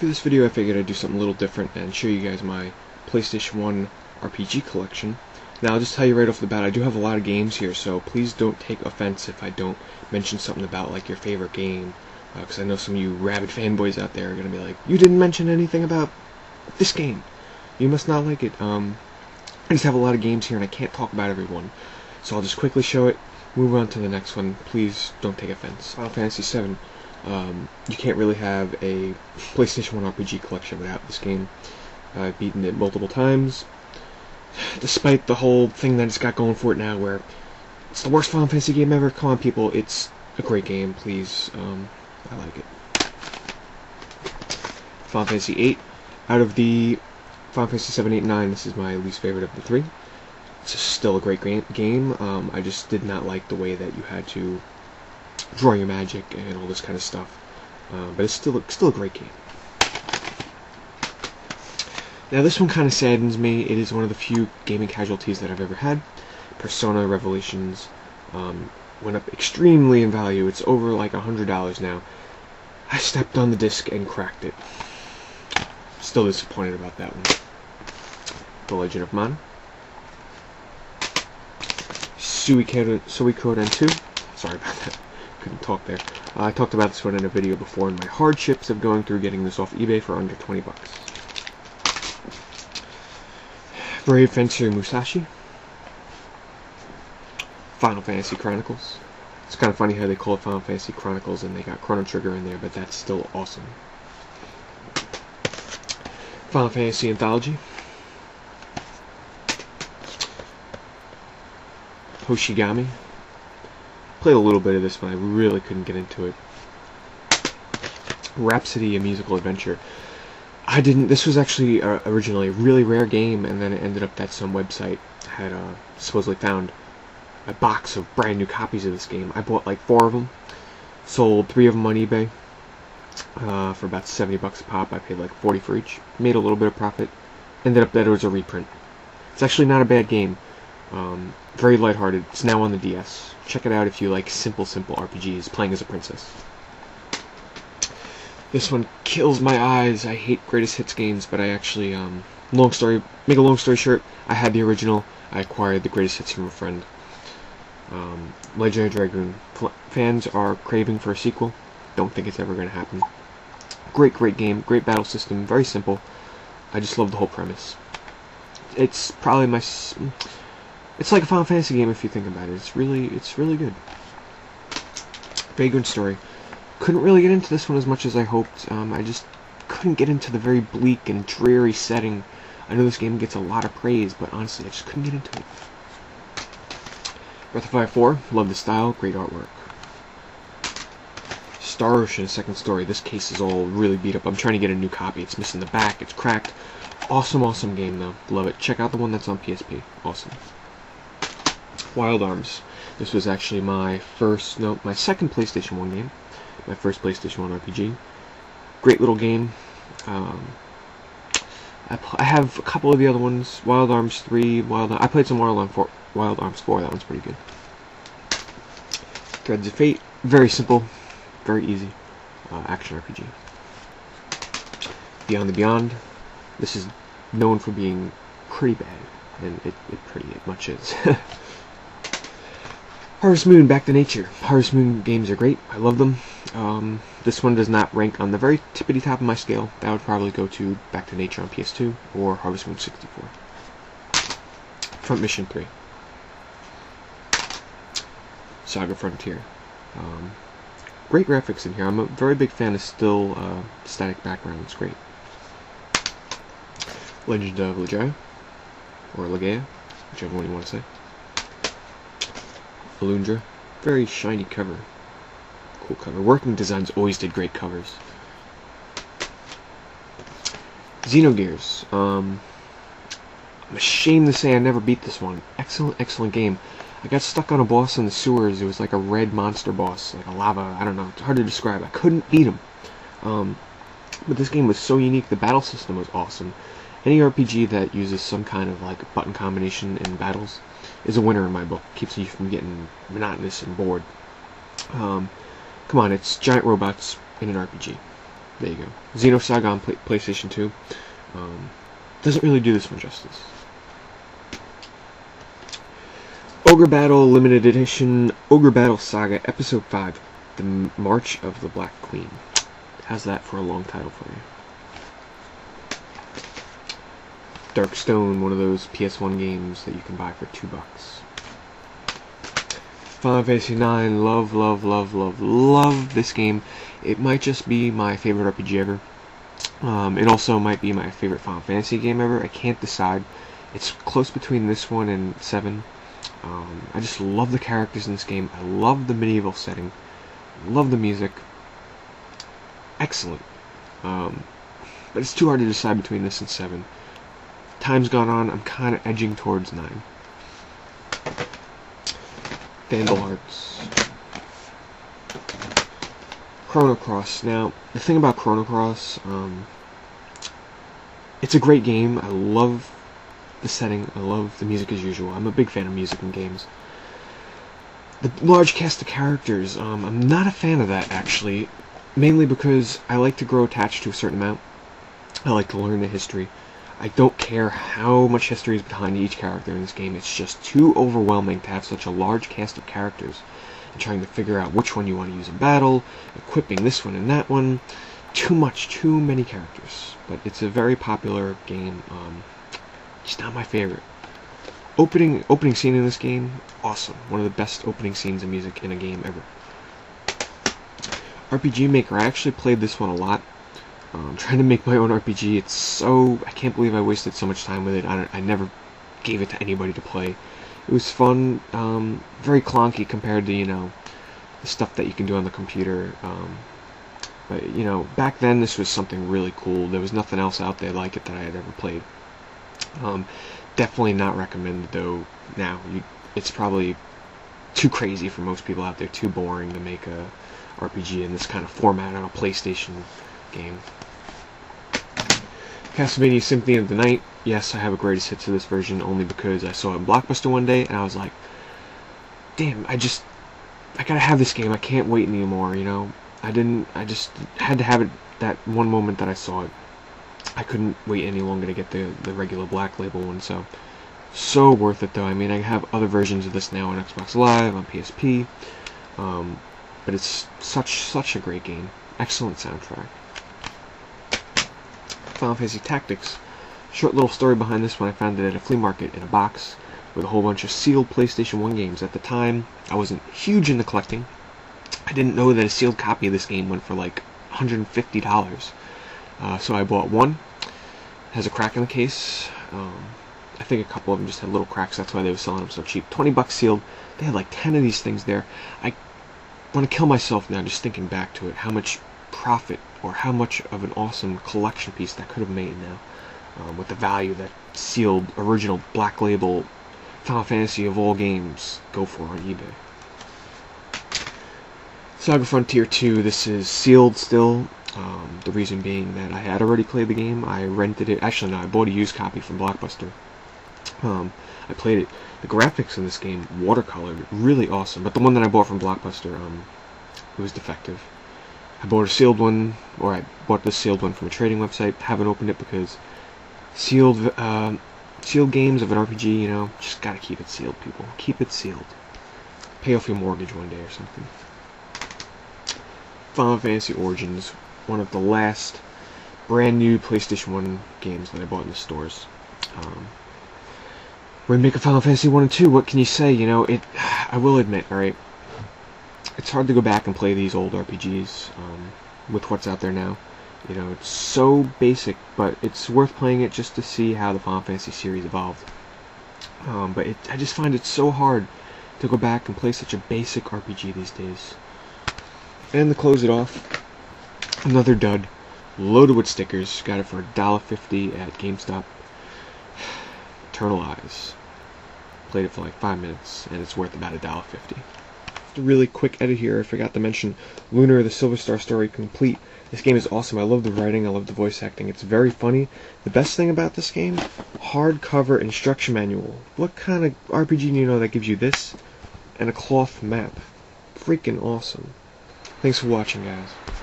For this video I figured I'd do something a little different and show you guys my PlayStation 1 RPG collection. Now I'll just tell you right off the bat, I do have a lot of games here, so please don't take offense if I don't mention something about like your favorite game, because I know some of you rabid fanboys out there are going to be like, you didn't mention anything about this game. You must not like it. I just have a lot of games here and I can't talk about everyone. So I'll just quickly show it, move on to the next one. Please don't take offense. Final Fantasy VII. You can't really have a PlayStation 1 RPG collection without this game. I've beaten it multiple times, despite the whole thing that it's got going for it now, where it's the worst Final Fantasy game ever. Come on, people, it's a great game, please. I like it. Final Fantasy VIII. Out of the Final Fantasy 7, 8, 9, this is my least favorite of the three. It's still a great game. I just did not like the way that you had to draw your magic and all this kind of stuff. But it's still a great game. Now this one kind of saddens me. It is one of the few gaming casualties that I've ever had. Persona Revelations went up extremely in value. It's over like $100 now. I stepped on the disc and cracked it. Still disappointed about that one. The Legend of Mana. Suikoden 2. Sorry about that. Couldn't talk there. I talked about this one in a video before, and my hardships of going through getting this off eBay for under 20 bucks. Brave Fencer Musashi. Final Fantasy Chronicles. It's kind of funny how they call it Final Fantasy Chronicles and they got Chrono Trigger in there, but that's still awesome. Final Fantasy Anthology. Hoshigami. Played a little bit of this one, I really couldn't get into it. Rhapsody, A Musical Adventure. This was actually originally a really rare game, and then it ended up that some website had supposedly found a box of brand new copies of this game. I bought like 4 of them, sold 3 of them on eBay for about 70 bucks a pop. I paid like 40 for each, made a little bit of profit, ended up that it was a reprint. It's actually not a bad game, very lighthearted. It's now on the DS. Check it out if you like simple RPGs, playing as a princess. This one kills my eyes. I hate greatest hits games, but I actually, make a long story short, I had the original. I acquired the greatest hits from a friend. Legendary Dragoon. Fans are craving for a sequel. Don't think it's ever going to happen. Great game. Great battle system. Very simple. I just love the whole premise. It's probably it's like a Final Fantasy game if you think about it. It's really good. Vagrant Story. Couldn't really get into this one as much as I hoped. I just couldn't get into the very bleak and dreary setting. I know this game gets a lot of praise, but honestly, I just couldn't get into it. Breath of Fire 4. Love the style. Great artwork. Star Ocean, Second Story. This case is all really beat up. I'm trying to get a new copy. It's missing the back. It's cracked. Awesome game though. Love it. Check out the one that's on PSP. Awesome. Wild Arms. This was actually my second PlayStation 1 game. My first PlayStation 1 RPG. Great little game. I have a couple of the other ones. Wild Arms 3. I played some Wild Arms 4. That one's pretty good. Threads of Fate. Very simple. Very easy. Action RPG. Beyond the Beyond. This is known for being pretty bad. And it pretty much is. Harvest Moon, Back to Nature. Harvest Moon games are great. I love them. This one does not rank on the very tippity top of my scale. That would probably go to Back to Nature on PS2 or Harvest Moon 64. Front Mission 3. Saga Frontier. Great graphics in here. I'm a very big fan of still static background. It's great. Legend of Legaia. Or Legaia, whichever one you want to say. Alundra. Very shiny cover. Cool cover. Working Designs always did great covers. Xenogears. I'm ashamed to say I never beat this one. Excellent game. I got stuck on a boss in the sewers. It was like a red monster boss, like a lava. I don't know. It's hard to describe. I couldn't beat him. But this game was so unique. The battle system was awesome. Any RPG that uses some kind of like button combination in battles is a winner in my book. Keeps you from getting monotonous and bored. Come on, it's giant robots in an RPG. There you go. Xenosaga on PlayStation 2. Doesn't really do this one justice. Ogre Battle Limited Edition, Ogre Battle Saga, Episode 5, The March of the Black Queen. How's that for a long title for you? Dark Stone, one of those PS1 games that you can buy for $2. Final Fantasy IX, love this game. It might just be my favorite RPG ever. It also might be my favorite Final Fantasy game ever. I can't decide. It's close between this one and 7. I just love the characters in this game. I love the medieval setting. Love the music. Excellent. But it's too hard to decide between this and 7. Time's gone on. I'm kind of edging towards 9. Vandal Hearts. Chrono Cross. Now, the thing about Chrono Cross, it's a great game. I love the setting. I love the music as usual. I'm a big fan of music in games. The large cast of characters, I'm not a fan of that, actually. Mainly because I like to grow attached to a certain amount. I like to learn the history. I don't care how much history is behind each character in this game. It's just too overwhelming to have such a large cast of characters and trying to figure out which one you want to use in battle, equipping this one and that one. Too many characters. But it's a very popular game. It's not my favorite. Opening scene in this game, awesome. One of the best opening scenes of music in a game ever. RPG Maker, I actually played this one a lot. Trying to make my own RPG, it's so... I can't believe I wasted so much time with it. I never gave it to anybody to play. It was fun, very clunky compared to, the stuff that you can do on the computer. But, back then this was something really cool. There was nothing else out there like it that I had ever played. Definitely not recommended, though, now. It's probably too crazy for most people out there, too boring to make a RPG in this kind of format on a PlayStation game. Castlevania Symphony of the Night. Yes, I have a greatest hits of this version only because I saw it in Blockbuster one day and I was like, damn, I gotta have this game. I can't wait anymore, I just had to have it that one moment that I saw it. I couldn't wait any longer to get the regular Black Label one, so worth it though. I mean, I have other versions of this now on Xbox Live, on PSP, but it's such a great game. Excellent soundtrack. Final Fantasy Tactics. Short little story behind this one. I found it at a flea market in a box with a whole bunch of sealed PlayStation 1 games. At the time, I wasn't huge into collecting. I didn't know that a sealed copy of this game went for like $150. So I bought one. It has a crack in the case. I think a couple of them just had little cracks. That's why they were selling them so cheap. 20 bucks sealed. They had like 10 of these things there. I want to kill myself now just thinking back to it. How much profit or how much of an awesome collection piece that could have made now. With the value that sealed original Black Label Final Fantasy of all games go for on eBay. Saga Frontier 2. This is sealed still. The reason being that I had already played the game. I rented it. Actually, no, I bought a used copy from Blockbuster. I played it. The graphics in this game, watercolored, really awesome. But the one that I bought from Blockbuster, it was defective. I bought a sealed one, or I bought the sealed one from a trading website. Haven't opened it because sealed games of an RPG, just gotta keep it sealed, people. Keep it sealed. Pay off your mortgage one day or something. Final Fantasy Origins, one of the last brand new PlayStation 1 games that I bought in the stores. Remake of Final Fantasy 1 and 2, what can you say? I will admit, alright, it's hard to go back and play these old RPGs with what's out there now. It's so basic, but it's worth playing it just to see how the Final Fantasy series evolved. But I just find it so hard to go back and play such a basic RPG these days. And to close it off, another dud, loaded with stickers. Got it for $1.50 at GameStop. Eternal Eyes. Played it for like 5 minutes, and it's worth about $1.50. Just a really quick edit here. I forgot to mention Lunar: The Silver Star Story complete. This game is awesome. I love the writing. I love the voice acting. It's very funny. The best thing about this game, hardcover instruction manual. What kind of RPG do you know that gives you this and a cloth map? Freaking awesome. Thanks for watching, guys.